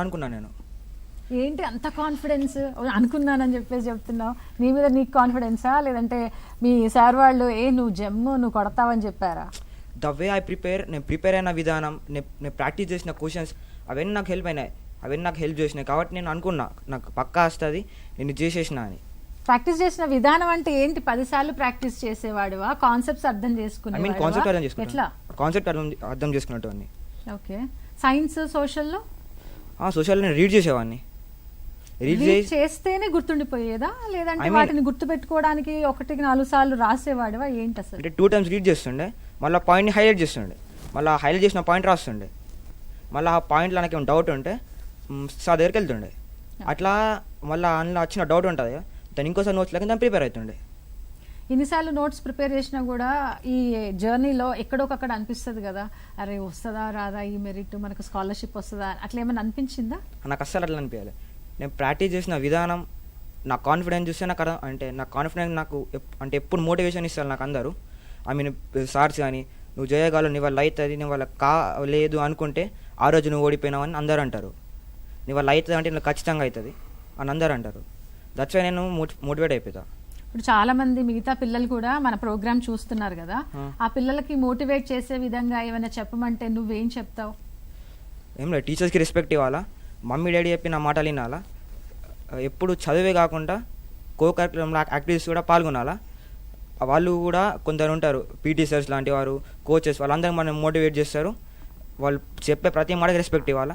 అనుకున్నాను నేను. ఏంటి అంత కాన్ఫిడెన్స్? అనుకున్నానని చెప్పేసి చెప్తున్నావు. నీ మీద నీకు కాన్ఫిడెన్సా, లేదంటే మీ సార్ వాళ్ళు నువ్వు జమ్ము నువ్వు కొడతావని చెప్పారా? ద వే ఐ నేను ప్రిపేర్ అయిన విధానం, నేను ప్రాక్టీస్ చేసిన క్వశ్చన్స్ అవన్నీ నాకు హెల్ప్ అయినాయి, అవన్నీ నాకు హెల్ప్ చేసినాయి. కాబట్టి నేను అనుకున్నా నాకు పక్కా వస్తుంది, నేను చేసేసిన అని. ప్రాక్టీస్ చేసిన విధానం అంటే ఏంటి? 10 సార్లు ప్రాక్టీస్ చేసేవాడువా? కాన్సెప్ట్స్ అర్థం చేసుకునేవాడువా? కాన్సెప్ట్ అర్థం చేసుకున్నా. ఎట్లా? కాన్సెప్ట్ అర్థం చేసుకున్నట్టు. ఓకే. సైన్స్, సోషల్లో? సోషల్ నేను రీడ్ చేసేవాడిని. రీడ్ చేస్తేనే గుర్తుండిపోయేదా, లేదంటే వాటిని గుర్తుపెట్టుకోవడానికి 1-4 సార్లు రాసేవాడివా? ఏంటి అసలు? అంటే 2 times రీడ్ చేస్తుండే, మళ్ళీ పాయింట్ని హైలైట్ చేస్తుండే, మళ్ళీ హైలైట్ చేసిన పాయింట్ రాస్తుండే, మళ్ళీ ఆ పాయింట్లో నాకు ఏమైనా డౌట్ ఉంటే సార్ దగ్గరికి వెళ్తుండే. అట్లా మళ్ళీ అందులో వచ్చిన డౌట్ ఉంటుంది దాన్ని ఇంకోసారి నోట్స్ లేక దాన్ని ప్రిపేర్ అవుతుండే. ఇన్నిసార్లు నోట్స్ ప్రిపేర్ చేసినా కూడా ఈ జర్నీలో ఎక్కడొకక్కడ అనిపిస్తుంది కదా, అరే వస్తుందా రాదా ఈ మెరిట్, మనకు స్కాలర్షిప్ వస్తుందా, అట్లా ఏమైనా అనిపించిందా? నాకు అస్సలు అట్లా అనిపించాలి. నేను ప్రాక్టీస్ చేసిన విధానం, నా కాన్ఫిడెన్స్ చూస్తే నాకు అంటే నా కాన్ఫిడెన్స్ నాకు అంటే ఎప్పుడు మోటివేషన్ ఇస్తారు నాకు అందరూ. ఐ మీన్ సార్స్ కానీ, నువ్వు చేయగలవు, నీ వల్ల అవుతుంది, నీ వల్ల లేదు అనుకుంటే ఆ రోజు నువ్వు ఓడిపోయినావు అని అందరూ అంటారు. నీ వల్ల అవుతుంది అంటే నువ్వు ఖచ్చితంగా అవుతుంది అని అందరూ అంటారు. దట్స్ వై నేను మోటివేట్ అయిపోతా. ఇప్పుడు చాలా మంది మిగతా పిల్లలు కూడా మన ప్రోగ్రామ్ చూస్తున్నారు కదా, ఆ పిల్లలకి మోటివేట్ చేసే విధంగా ఏమైనా చెప్పమంటే నువ్వేం చెప్తావు? ఏం లేదు, టీచర్స్కి రెస్పెక్ట్ ఇవ్వాలా, మమ్మీ డాడీ చెప్పి నా మాటలు వినాలా, ఎప్పుడు చదివే కాకుండా కో కరికులం యాక్టివిటీస్ కూడా పాల్గొనాలా. వాళ్ళు కూడా కొందరు ఉంటారు, పీటీ సర్స్ లాంటి వారు, కోచెస్, వాళ్ళందరూ మనం మోటివేట్ చేస్తారు. వాళ్ళు చెప్పే ప్రతి మాటకి రెస్పెక్ట్ ఇవ్వాలా.